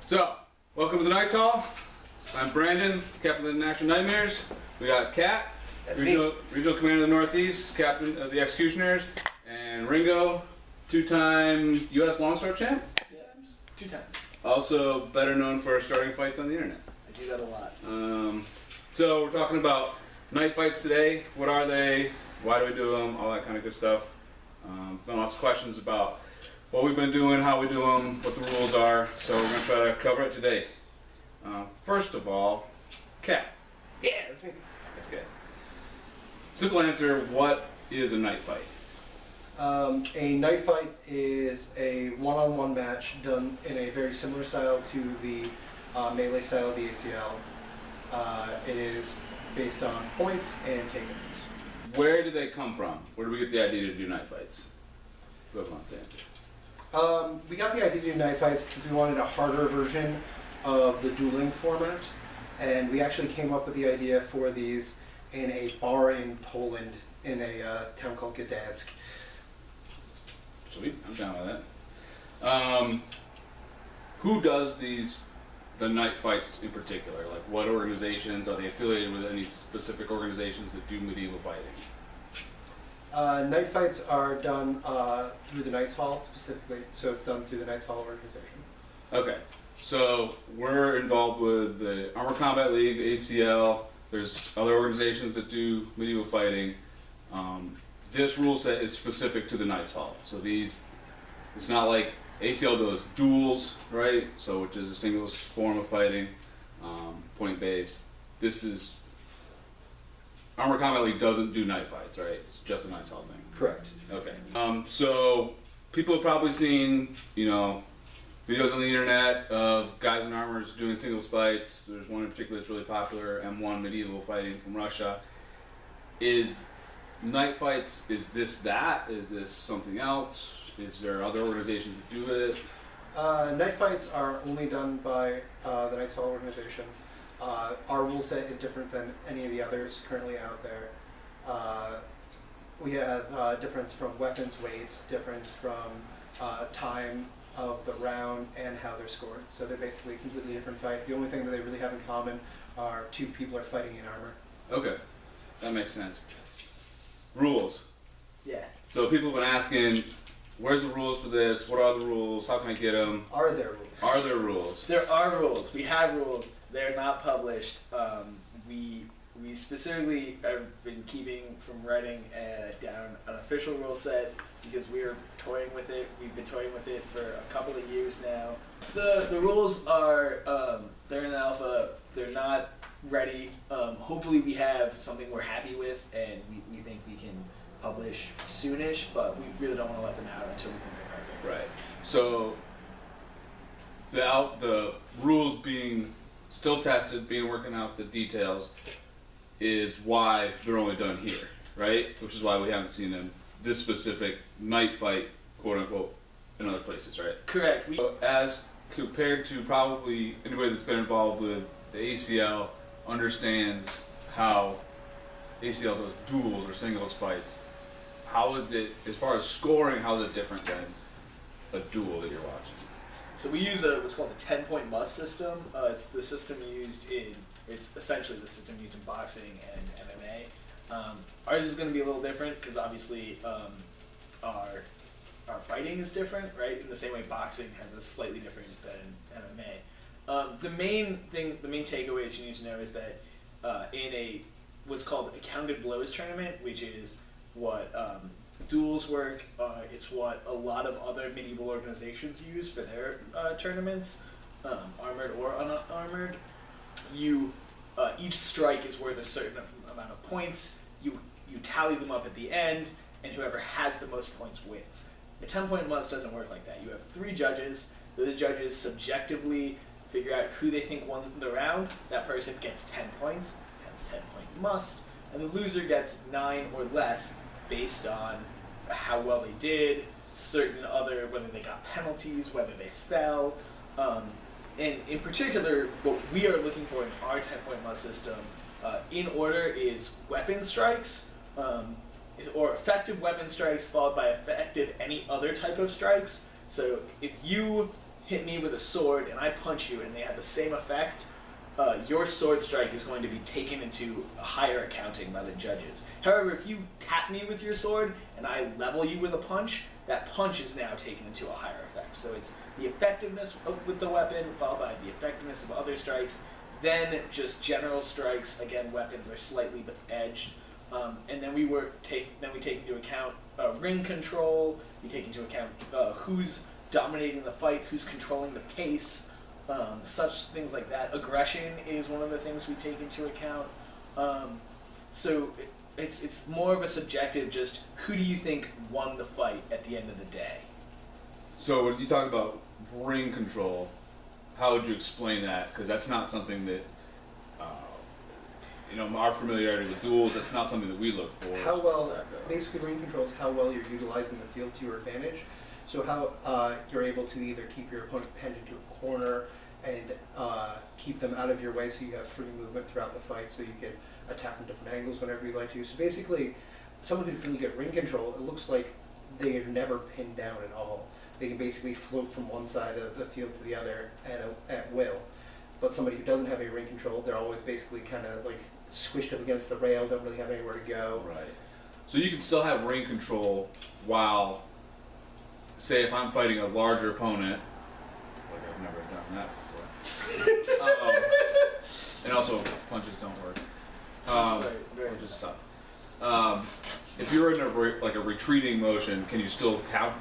So, welcome to the Knights Hall. I'm Brandon, Captain of the National Nightmares. We got Kat, Regional Commander of the Northeast, Captain of the Executioners, and Ringo, two-time U.S. Longsword champ. Yeah, 2 times. Also better known for starting fights on the internet. I do that a lot. So we're talking about night fights today. What are they? Why do we do them? All that kind of good stuff. Been lots of questions about what we've been doing, how we do them, what the rules are. So we're going to try to cover it today. First of all, Kat. Yeah, that's me. That's good. Simple answer, what is a night fight? A night fight is a one-on-one match done in a very similar style to the melee style of the ACL. It is based on points and takedowns. Where did they come from? Where did we get the idea to do night fights? Whoever wants to answer. We got the idea to do night fights because we wanted a harder version of the dueling format, and we actually came up with the idea for these in a bar in Poland in a town called Gdansk. Sweet, I'm down with that. Who does the night fights in particular? Like, what organizations? Are they affiliated with any specific organizations that do medieval fighting? Night fights are done through the Knights Hall specifically, so it's done through the Knights Hall organization. Okay, so we're involved with the Armored Combat League, the ACL. There's other organizations that do medieval fighting. This rule set is specific to the Knights Hall. So it's not like ACL does duels, right? So which is a single form of fighting, point based. This is Armored Combat League doesn't do night fights, right? It's just a Knights Hall thing. Correct. Okay. So people have probably seen, videos on the internet of guys in armors doing singles fights. There's one in particular that's really popular, M1 medieval fighting from Russia. Is night fights, is this that? Is this something else? Is there other organizations that do it? Night fights are only done by the Knights Hall organization. Our rule set is different than any of the others currently out there. We have difference from weapons weights, difference from time of the round, and how they're scored. So they're basically a completely different fight. The only thing that they really have in common are 2 people are fighting in armor. Okay, that makes sense. Rules. Yeah. So people have been asking, where's the rules for this? What are the rules? How can I get them? Are there rules? Are there rules? There are rules. We have rules. They're not published. We specifically have been keeping from writing down an official rule set because we're toying with it. We've been toying with it for a couple of years now. The rules are, they're in alpha. They're not ready. Hopefully we have something we're happy with and we think we can publish soonish, but we really don't want to let them out until we think they're perfect. Right. So the rules being still tested, working out the details, is why they're only done here, right? Which is why we haven't seen them, this specific night fight, quote unquote, in other places, right? Correct. As compared to probably anybody that's been involved with the ACL understands how ACL does duels or singles fights. How is it, as far as scoring, how is it different than a duel that you're watching? So we use what's called the 10-point must system. It's the system used it's essentially the system used in boxing and MMA. Ours is going to be a little different because obviously our fighting is different, right? In the same way boxing has a slightly different than MMA. The main takeaways you need to know is that in what's called a counted blows tournament, which is what duels work, it's what a lot of other medieval organizations use for their tournaments, armored or unarmored. Each strike is worth a certain amount of points. You tally them up at the end, and whoever has the most points wins. The 10-point must doesn't work like that. You have 3 judges. Those judges subjectively figure out who they think won the round. That person gets 10 points, hence 10-point must, and the loser gets 9 or less based on how well they did, certain other, whether they got penalties, whether they fell. And in particular, what we are looking for in our 10-point must system, in order, is weapon strikes, or effective weapon strikes followed by effective any other type of strikes. So if you hit me with a sword and I punch you and they have the same effect, your sword strike is going to be taken into a higher accounting by the judges. However, if you tap me with your sword and I level you with a punch, that punch is now taken into a higher effect. So it's the effectiveness with the weapon followed by the effectiveness of other strikes, then just general strikes. Again, weapons are slightly edged, and then we take into account ring control. We take into account who's dominating the fight, who's controlling the pace, such things like that. Aggression is one of the things we take into account. So it's more of a subjective, just who do you think won the fight at the end of the day? So when you talk about ring control, how would you explain that? Because that's not something that, our familiarity with duels, that's not something that we look for. How well, basically ring control is how well you're utilizing the field to your advantage. So how you're able to either keep your opponent pinned into a corner and keep them out of your way so you have free movement throughout the fight, so you can attack from different angles whenever you'd like to. So basically, someone who's really good at ring control, it looks like they are never pinned down at all. They can basically float from one side of the field to the other at will. But somebody who doesn't have any ring control, they're always basically kind of like squished up against the rail, don't really have anywhere to go. Right. So you can still have ring control while, say, if I'm fighting a larger opponent, like I've never done that before. And also, punches don't work. Punches suck. If you're in a retreating motion, can you still have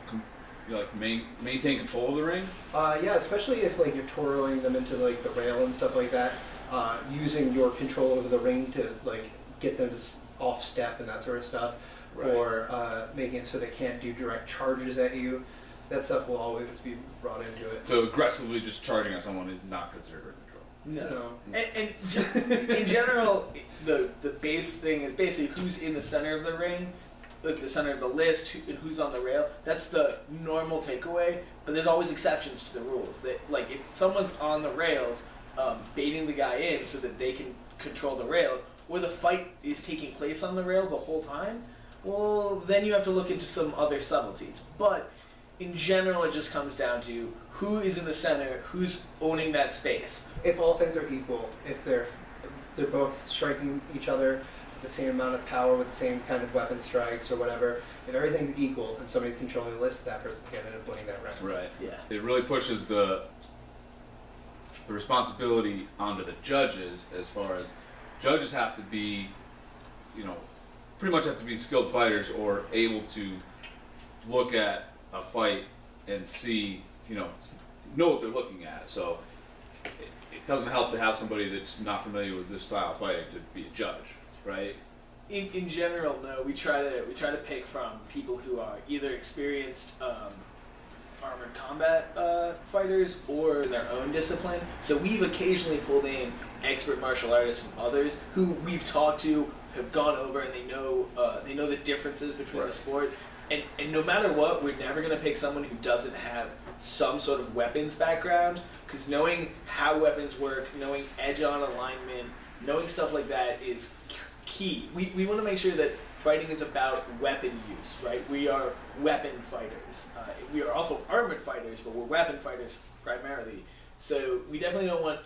maintain control of the ring? Yeah, especially if like you're toroing them into like the rail and stuff like that. Using your control over the ring to like get them to off step and that sort of stuff, right. Or making it so they can't do direct charges at you. That stuff will always be brought into it. So aggressively just charging at someone is not considered ring control. No. And in general, the base thing is basically who's in the center of the ring, like the center of the list, who's on the rail. That's the normal takeaway, but there's always exceptions to the rules. That, like, if someone's on the rails, baiting the guy in so that they can control the rails, or the fight is taking place on the rail the whole time, well, then you have to look into some other subtleties. But in general, it just comes down to who is in the center, who's owning that space. If all things are equal, if they're both striking each other with the same amount of power, with the same kind of weapon strikes or whatever, if everything's equal and somebody's controlling the list, that person's going to end up winning that round. Right. Yeah. It really pushes the responsibility onto the judges, as far as judges have to be, pretty much have to be skilled fighters or able to look at a fight and see, know what they're looking at. So it doesn't help to have somebody that's not familiar with this style of fighting to be a judge, right? In general, no. We try to pick from people who are either experienced armored combat fighters or their own discipline. So we've occasionally pulled in expert martial artists and others who we've talked to, have gone over, and they know the differences between right. the sport. And no matter what, we're never going to pick someone who doesn't have some sort of weapons background, because knowing how weapons work, knowing edge-on alignment, knowing stuff like that is key. We want to make sure that fighting is about weapon use, right? We are weapon fighters. We are also armored fighters, but we're weapon fighters primarily. So we definitely don't want,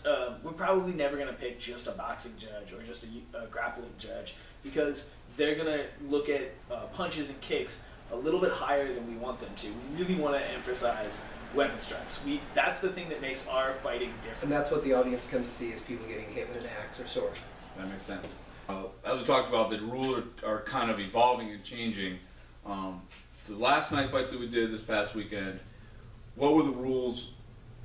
we're probably never going to pick just a boxing judge or just a grappling judge, because they're going to look at punches and kicks a little bit higher than we want them to. We really want to emphasize weapon strikes. That's the thing that makes our fighting different. And that's what the audience comes to see, is people getting hit with an axe or sword. That makes sense. As we talked about, the rules are kind of evolving and changing. The last night fight that we did this past weekend, what were the rules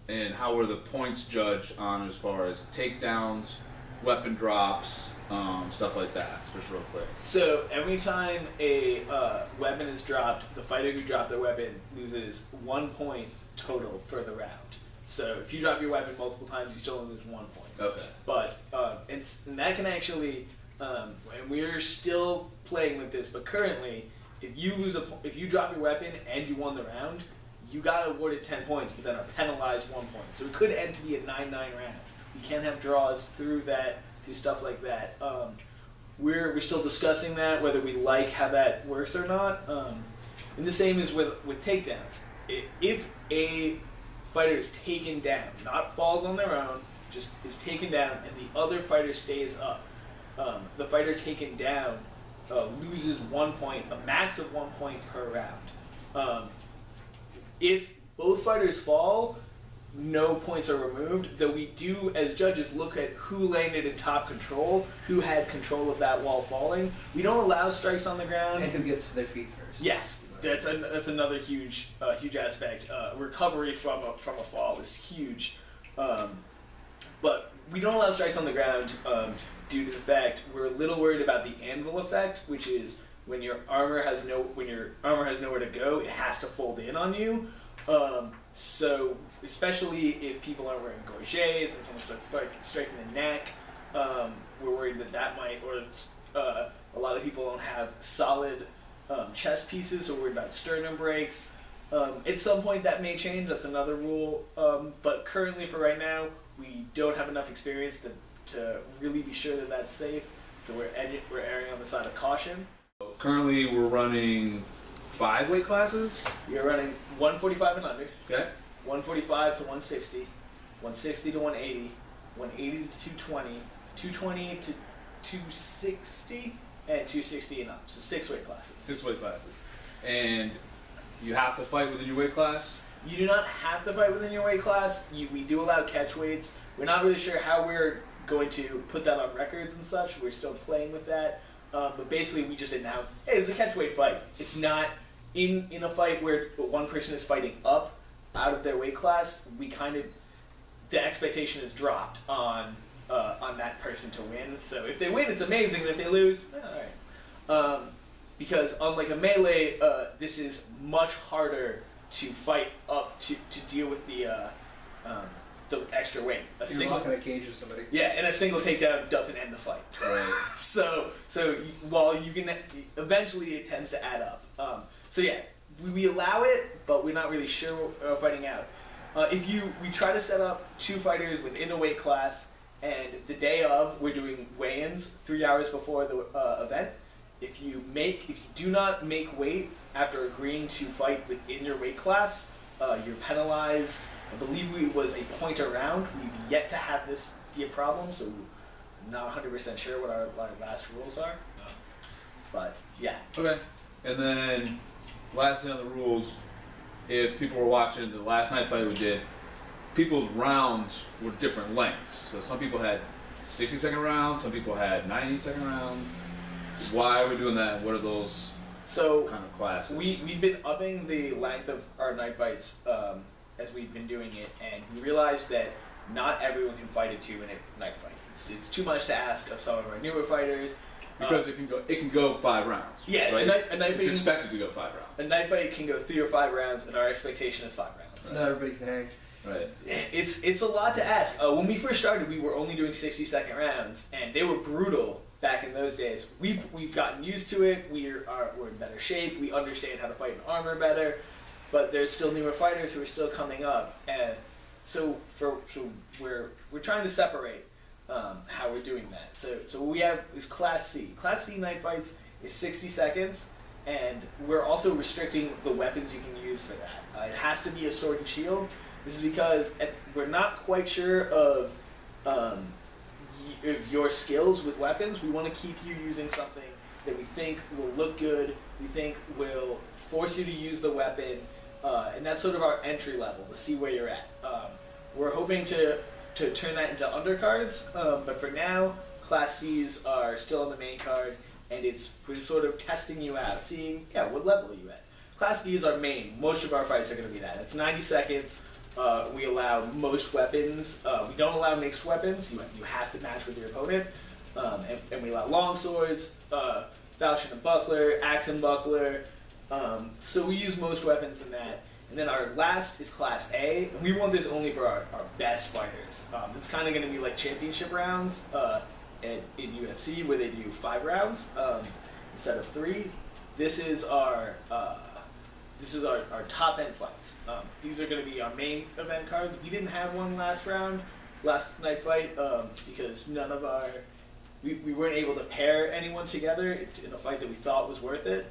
and how were the points judged on, as far as takedowns, weapon drops, stuff like that, just real quick? So every time a weapon is dropped, the fighter who dropped their weapon loses 1 point total for the round. So if you drop your weapon multiple times, you still only lose 1 point. Okay. But and that can actually, and we're still playing with this, but currently, if you drop your weapon and you won the round, you got awarded 10 points, but then are penalized 1 point. So it could end to be a 9-9 round. You can't have draws through stuff like that. We're still discussing that, whether we like how that works or not. And the same is with takedowns. If a fighter is taken down, not falls on their own, just is taken down, and the other fighter stays up. The fighter taken down loses 1 point, a max of 1 point per round. If both fighters fall, no points are removed, though we do, as judges, look at who landed in top control, who had control of that while falling. We don't allow strikes on the ground. And who gets to their feet first. Yes, that's another huge aspect. Recovery from a fall is huge. But we don't allow strikes on the ground due to the fact we're a little worried about the anvil effect, which is when your armor has nowhere to go, it has to fold in on you. So especially if people aren't wearing gorgets and someone starts striking the neck, we're worried that might, or a lot of people don't have solid chest pieces, so we're worried about sternum breaks. At some point that may change, that's another rule, but currently for right now, we don't have enough experience to really be sure that that's safe, so we're erring on the side of caution. Currently, we're running 5 weight classes. We are running 145 and under, Okay. 145 to 160, 160 to 180, 180 to 220, 220 to 260, and 260 and up. So 6 weight classes. 6 weight classes. And you have to fight within your weight class? You do not have to fight within your weight class. We do allow catch weights. We're not really sure how we're going to put that on records and such. We're still playing with that. But basically, we just announced, hey, it's a catch weight fight. It's not in a fight where one person is fighting up out of their weight class. The expectation is dropped on that person to win. So if they win, it's amazing. And if they lose, all right. Because unlike a melee, this is much harder to fight up to deal with the extra weight. You're not going to cage with somebody. Yeah, and a single takedown doesn't end the fight. Right. So while you can, eventually it tends to add up. So yeah, we allow it, but we're not really sure what we're fighting out. We try to set up 2 fighters within a weight class, and the day of, we're doing weigh-ins 3 hours before the event. If you do not make weight after agreeing to fight within your weight class, you're penalized. I believe it was a point a round. We've yet to have this be a problem, so I'm not 100% sure what our last rules are. But yeah. Okay. And then, last thing on the rules, if people were watching the last night fight we did, people's rounds were different lengths. So some people had 60-second rounds, some people had 90-second rounds. Why are we doing that? What are those kind of classes? We've been upping the length of our night fights as we've been doing it, and we realized that not everyone can fight a 2-minute night fight. It's too much to ask of some of our newer fighters. Because it can go 5 rounds. Yeah, right? a night it's expected to go 5 rounds. A night fight can go 3 or 5 rounds, and our expectation is 5 rounds. Not everybody can hang. Right. It's a lot to ask. When we first started, we were only doing 60-second rounds, and they were brutal back in those days. We've gotten used to it. We're in better shape. We understand how to fight in armor better, but there's still newer fighters who are still coming up, and so we're trying to separate how we're doing that. So what we have is Class C. Class C night fights is 60 seconds, and we're also restricting the weapons you can use for that. It has to be a sword and shield. This is because we're not quite sure of your skills with weapons. We want to keep you using something that we think will look good, we think will force you to use the weapon, and that's sort of our entry level to see where you're at. We're hoping to turn that into undercards, but for now, Class Cs are still on the main card, and we're sort of testing you out, seeing, what level are you at. Class B is our main. Most of our fights are going to be that. It's 90 seconds. We allow most weapons. We don't allow mixed weapons. You have to match with your opponent. And we allow long swords, falchion and buckler, axe and buckler. So we use most weapons in that. And then our last is Class A. And we want this only for our best fighters. It's kind of going to be like championship rounds in UFC, where they do 5 rounds instead of 3. This is our top end fights. These are going to be our main event cards. We didn't have one last night fight, because we weren't able to pair anyone together in a fight that we thought was worth it.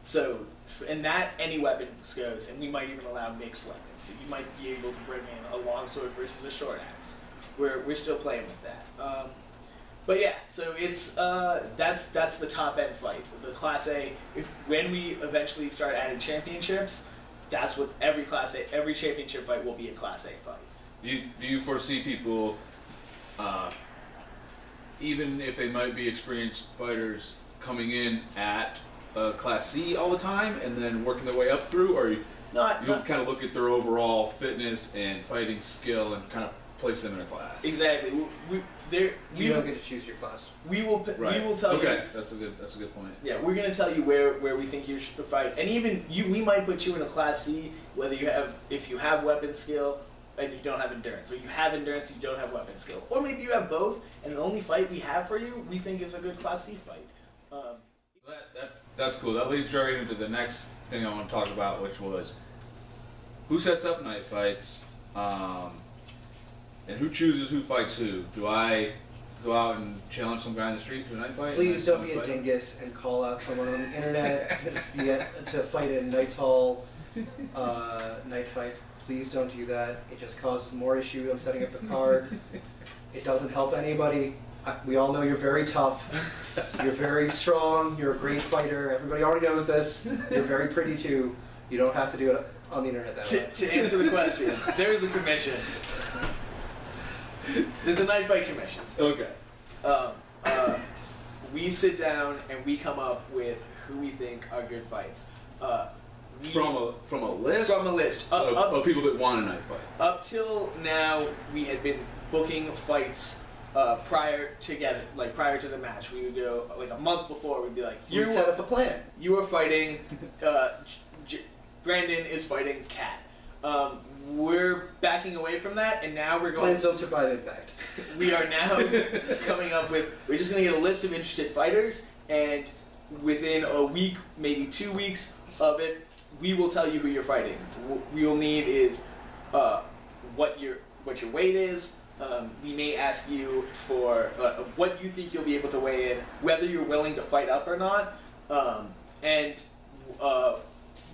So, and that any weapons goes, and we might even allow mixed weapons. So you might be able to bring in a longsword versus a short axe. We're still playing with that. But yeah, so it's that's the top end fight. The Class A. When we eventually start adding championships, that's what every championship fight will be a Class A fight. Do you foresee people, even if they might be experienced fighters, coming in at Class C all the time and then working their way up through, or you'll kind of look at their overall fitness and fighting skill and kind of place them in a class? Exactly. You don't get to choose your class. We will tell you. Okay, that's a good point. Yeah, we're going to tell you where we think you should fight, and even we might put you in a Class C, if you have weapon skill and you don't have endurance, or you have endurance and you don't have weapon skill, or maybe you have both, and the only fight we have for you we think is a good Class C fight. That's cool. That leads right into the next thing I want to talk about, which was who sets up night fights, and who chooses who fights who. Do I go out and challenge some guy in the street to a night fight? Please don't be a dingus and call out someone on the internet to fight in Knights Hall night fight. Please don't do that. It just causes more issue on setting up the card. It doesn't help anybody. We all know you're very tough. You're very strong. You're a great fighter. Everybody already knows this. You're very pretty too. You don't have to do it on the internet that way. To answer the question, there is a commission. There's a night fight commission. Okay. We sit down and we come up with who we think are good fights. From a list? From a list. Of people that want a night fight. Up till now, we had been booking fights prior to the match. We would go like a month before. We'd be like, You'd set up a plan. You are fighting. Brandon is fighting Kat. We're backing away from that, and now we're going. Plans don't survive impact. We are now coming up with. We're just going to get a list of interested fighters, and within a week, maybe 2 weeks of it, we will tell you who you're fighting. What we will need is what your weight is. We may ask you for what you think you'll be able to weigh in, whether you're willing to fight up or not, and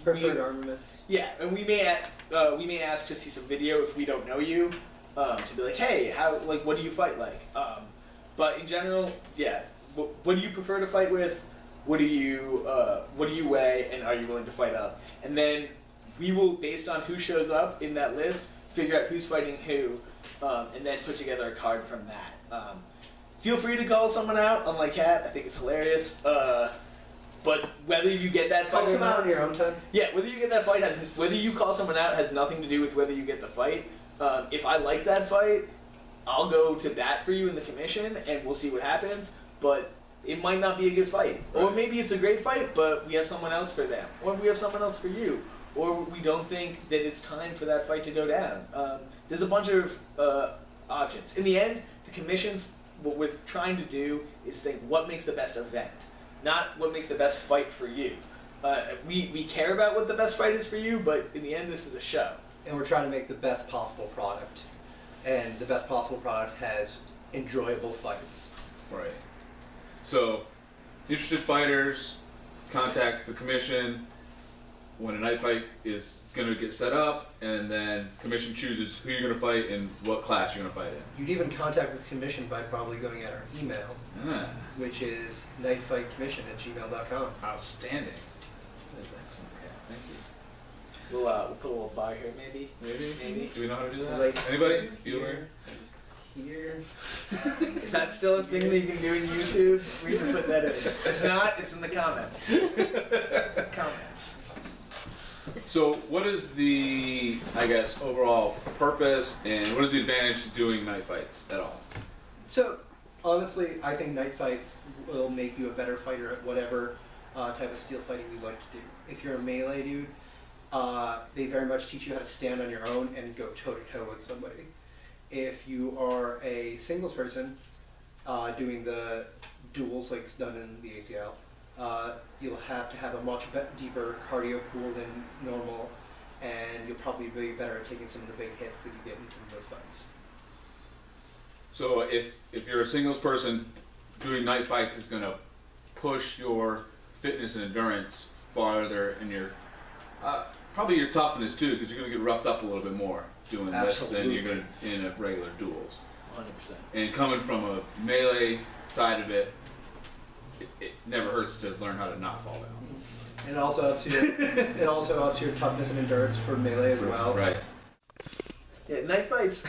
preferred armaments. Yeah, and we may ask to see some video if we don't know you, to be like, hey, what do you fight like? But in general, yeah, what do you prefer to fight with? What do you weigh, and are you willing to fight up? And then we will, based on who shows up in that list, figure out who's fighting who, and then put together a card from that. Feel free to call someone out, unlike Kat. I think it's hilarious. But whether you get that fight call someone out on your own time. Yeah, whether you get that fight whether you call someone out has nothing to do with whether you get the fight. If I like that fight, I'll go to bat for you in the commission, and we'll see what happens. But it might not be a good fight, or maybe it's a great fight, but we have someone else for them, or we have someone else for you, or we don't think that it's time for that fight to go down. There's a bunch of options. In the end, the commissions, what we're trying to do is think what makes the best event, not what makes the best fight for you. We care about what the best fight is for you, but in the end, this is a show. And we're trying to make the best possible product. And the best possible product has enjoyable fights. Right. So, interested fighters, contact the commission when a night fight is going to get set up, and then commission chooses who you're going to fight and what class you're going to fight in. You'd even contact the commission by probably going at our email, which is knightfightcommission@gmail.com. Outstanding. That's excellent. Okay, thank you. We'll put a little bar here, maybe. Maybe. Do we know how to do that? Like Anybody? Here. Is that still a thing that you can do in YouTube? We can put that in. If not, it's in the comments. Comments. So what is the, I guess, overall purpose, and what is the advantage to doing night fights at all? So, honestly, I think night fights will make you a better fighter at whatever type of steel fighting you like to do. If you're a melee dude, they very much teach you how to stand on your own and go toe-to-toe with somebody. If you are a singles person doing the duels like it's done in the ACL, you'll have to have a much deeper cardio pool than normal, and you'll probably be better at taking some of the big hits that you get in some of those fights. So if you're a singles person, doing night fights is going to push your fitness and endurance farther in your probably your toughness too, because you're going to get roughed up a little bit more doing this than you're going to in a regular duels. 100%. And coming from a melee side of it, it never hurts to learn how to not fall down. And also ups your toughness and endurance for melee as well. Right. Yeah, knife fights.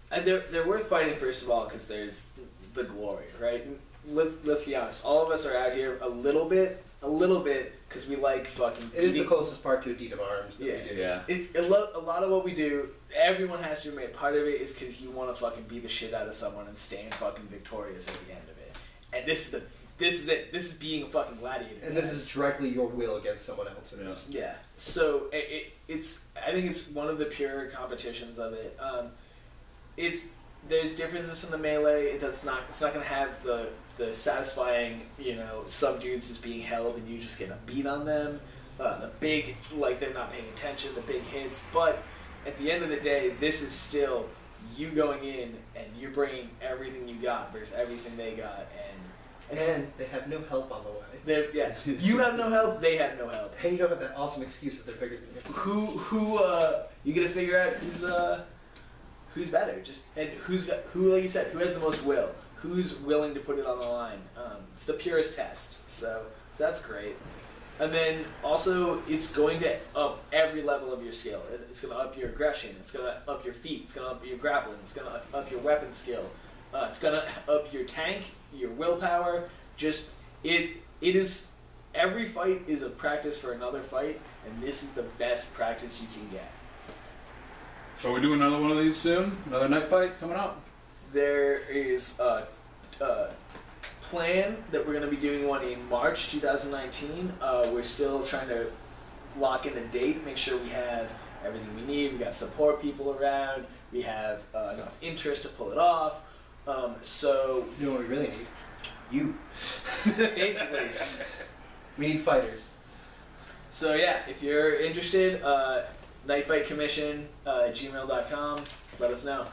They're worth fighting first of all because there's the glory, right? Let's be honest. All of us are out here a little bit because we like fucking. It is the closest part to a deed of arms. That we do. Yeah. A lot of what we do, everyone has to admit, part of it is because you want to fucking beat the shit out of someone and stand fucking victorious at the end of it. And this is it. This is being a fucking gladiator. And this is directly your will against someone else's. Yeah. So it's. I think it's one of the pure competitions of it. There's differences from the melee. It's not going to have the satisfying, some dudes just being held and you just getting a beat on them. The big, they're not paying attention, the big hits. But at the end of the day, this is still you going in and you're bringing everything you got versus everything they got. And they have no help on the way. Yeah, you have no help, they have no help. And you don't have that awesome excuse that they're bigger than you. Who you gotta figure out who's better, and who, like you said, who has the most will, who's willing to put it on the line. It's the purest test, so that's great. And then also, it's going to up every level of your skill. It's going to up your aggression. It's going to up your feet. It's going to up your grappling. It's going to up your weapon skill. It's going to up your tank, your willpower. It is. Every fight is a practice for another fight, and this is the best practice you can get. So we're doing another one of these soon? Another knife fight coming up? There is a plan that we're going to be doing one in March 2019. We're still trying to lock in a date, make sure we have everything we need. We got support people around. We have enough interest to pull it off. So you know what we really need? You. Basically. We need fighters. So yeah, if you're interested, knightfightscommission@gmail.com. Let us know.